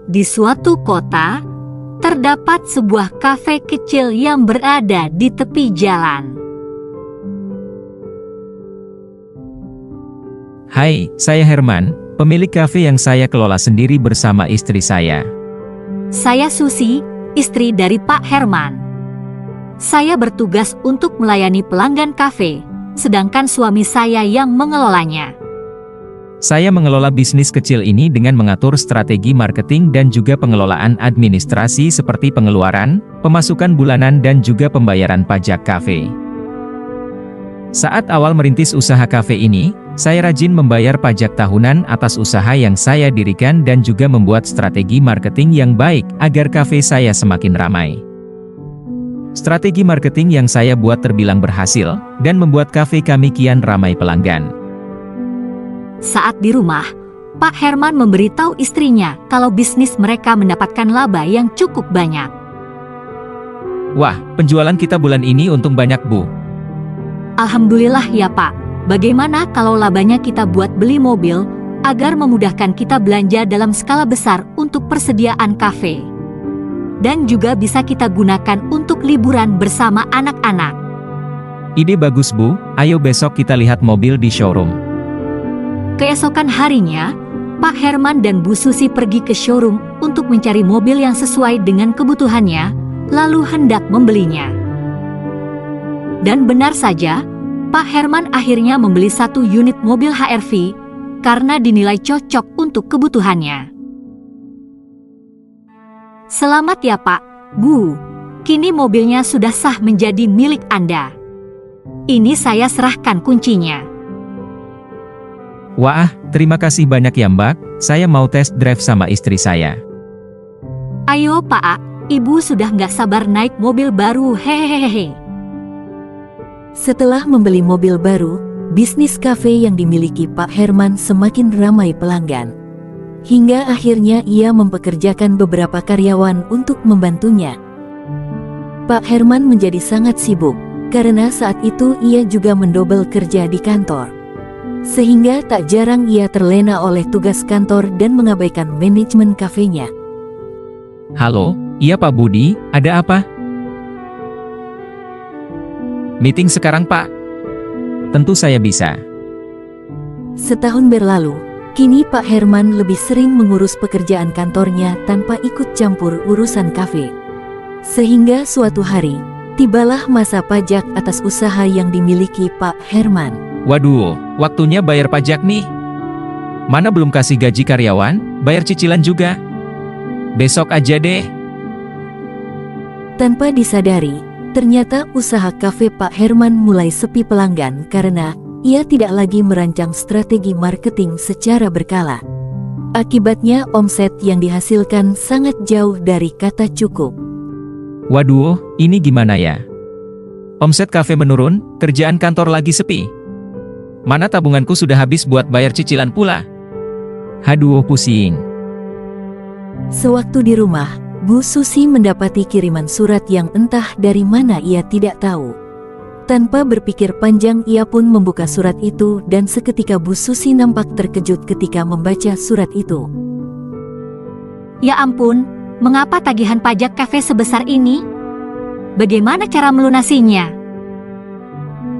Di suatu kota, terdapat sebuah kafe kecil yang berada di tepi jalan. Hai, saya Herman, pemilik kafe yang saya kelola sendiri bersama istri saya. Saya Susi, istri dari Pak Herman. Saya bertugas untuk melayani pelanggan kafe, sedangkan suami saya yang mengelolanya. Saya mengelola bisnis kecil ini dengan mengatur strategi marketing dan juga pengelolaan administrasi seperti pengeluaran, pemasukan bulanan dan juga pembayaran pajak kafe. Saat awal merintis usaha kafe ini, saya rajin membayar pajak tahunan atas usaha yang saya dirikan dan juga membuat strategi marketing yang baik agar kafe saya semakin ramai. Strategi marketing yang saya buat terbilang berhasil, dan membuat kafe kami kian ramai pelanggan. Saat di rumah, Pak Herman memberitahu istrinya kalau bisnis mereka mendapatkan laba yang cukup banyak. Wah, penjualan kita bulan ini untung banyak, Bu. Alhamdulillah ya Pak, bagaimana kalau labanya kita buat beli mobil, agar memudahkan kita belanja dalam skala besar untuk persediaan kafe. Dan juga bisa kita gunakan untuk liburan bersama anak-anak. Ide bagus, Bu. Ayo besok kita lihat mobil di showroom. Keesokan harinya, Pak Herman dan Bu Susi pergi ke showroom untuk mencari mobil yang sesuai dengan kebutuhannya, lalu hendak membelinya. Dan benar saja, Pak Herman akhirnya membeli 1 unit mobil HR-V karena dinilai cocok untuk kebutuhannya. Selamat ya Pak, Bu. Kini mobilnya sudah sah menjadi milik Anda. Ini saya serahkan kuncinya. Wah, terima kasih banyak ya Mbak, saya mau test drive sama istri saya. Ayo Pak, Ibu sudah nggak sabar naik mobil baru, hehehe. Setelah membeli mobil baru, bisnis kafe yang dimiliki Pak Herman semakin ramai pelanggan. Hingga akhirnya ia mempekerjakan beberapa karyawan untuk membantunya. Pak Herman menjadi sangat sibuk, karena saat itu ia juga mendobel kerja di kantor. Sehingga tak jarang ia terlena oleh tugas kantor dan mengabaikan manajemen kafenya. Halo, iya Pak Budi, ada apa? Meeting sekarang Pak? Tentu saya bisa. Setahun berlalu, kini Pak Herman lebih sering mengurus pekerjaan kantornya tanpa ikut campur urusan kafe. Sehingga suatu hari, tibalah masa pajak atas usaha yang dimiliki Pak Herman. Waduh, waktunya bayar pajak nih. Mana belum kasih gaji karyawan, bayar cicilan juga. Besok aja deh. Tanpa disadari, ternyata usaha kafe Pak Herman mulai sepi pelanggan karena ia tidak lagi merancang strategi marketing secara berkala. Akibatnya omset yang dihasilkan sangat jauh dari kata cukup. Waduh, ini gimana ya? Omset kafe menurun, kerjaan kantor lagi sepi. Mana tabunganku sudah habis buat bayar cicilan pula. Haduh, pusing. Sewaktu di rumah, Bu Susi mendapati kiriman surat yang entah dari mana ia tidak tahu. Tanpa berpikir panjang ia pun membuka surat itu dan seketika Bu Susi nampak terkejut ketika membaca surat itu. Ya ampun, mengapa tagihan pajak kafe sebesar ini? Bagaimana cara melunasinya?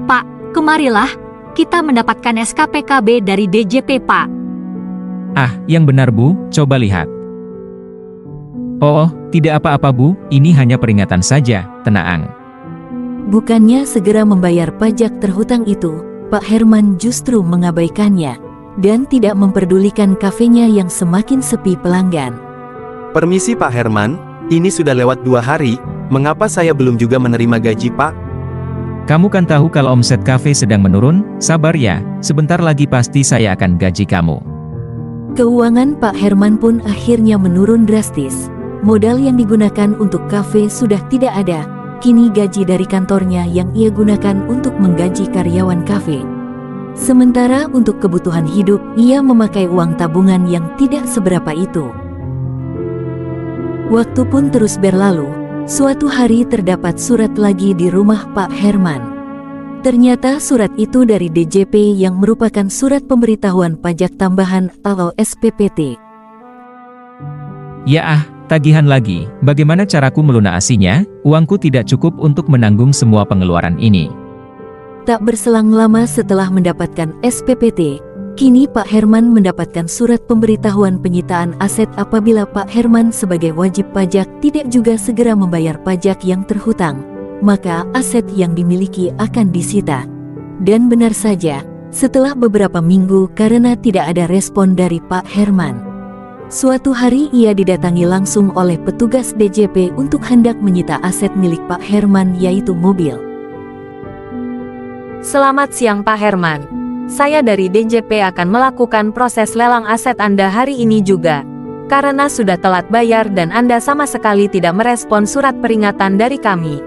Pak, kemarilah. Kita mendapatkan SKPKB dari DJP, Pak. Ah, yang benar Bu, coba lihat. Oh, tidak apa-apa Bu, ini hanya peringatan saja, tenang. Bukannya segera membayar pajak terhutang itu, Pak Herman justru mengabaikannya, dan tidak memperdulikan kafenya yang semakin sepi pelanggan. Permisi Pak Herman, ini sudah lewat 2 hari, mengapa saya belum juga menerima gaji Pak? Kamu kan tahu kalau omset kafe sedang menurun, sabar ya, sebentar lagi pasti saya akan gaji kamu. Keuangan Pak Herman pun akhirnya menurun drastis. Modal yang digunakan untuk kafe sudah tidak ada, kini gaji dari kantornya yang ia gunakan untuk menggaji karyawan kafe. Sementara untuk kebutuhan hidup, ia memakai uang tabungan yang tidak seberapa itu. Waktu pun terus berlalu. Suatu hari terdapat surat lagi di rumah Pak Herman. Ternyata surat itu dari DJP yang merupakan surat pemberitahuan pajak tambahan atau SPPT. Ya tagihan lagi, bagaimana caraku melunasinya? Uangku tidak cukup untuk menanggung semua pengeluaran ini. Tak berselang lama setelah mendapatkan SPPT, kini Pak Herman mendapatkan surat pemberitahuan penyitaan aset apabila Pak Herman sebagai wajib pajak tidak juga segera membayar pajak yang terhutang, maka aset yang dimiliki akan disita. Dan benar saja, setelah beberapa minggu karena tidak ada respon dari Pak Herman, suatu hari ia didatangi langsung oleh petugas DJP untuk hendak menyita aset milik Pak Herman, yaitu mobil. Selamat siang Pak Herman. Saya dari DJP akan melakukan proses lelang aset Anda hari ini juga. Karena sudah telat bayar dan Anda sama sekali tidak merespon surat peringatan dari kami.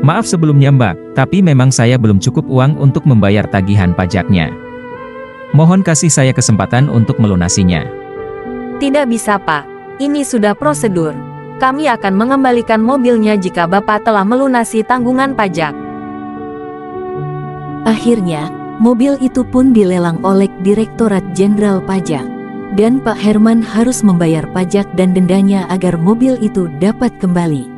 Maaf sebelumnya Mbak, tapi memang saya belum cukup uang untuk membayar tagihan pajaknya. Mohon kasih saya kesempatan untuk melunasinya. Tidak bisa Pak, ini sudah prosedur. Kami akan mengembalikan mobilnya jika Bapak telah melunasi tanggungan pajak. Akhirnya, mobil itu pun dilelang oleh Direktorat Jenderal Pajak. Dan Pak Herman harus membayar pajak dan dendanya agar mobil itu dapat kembali.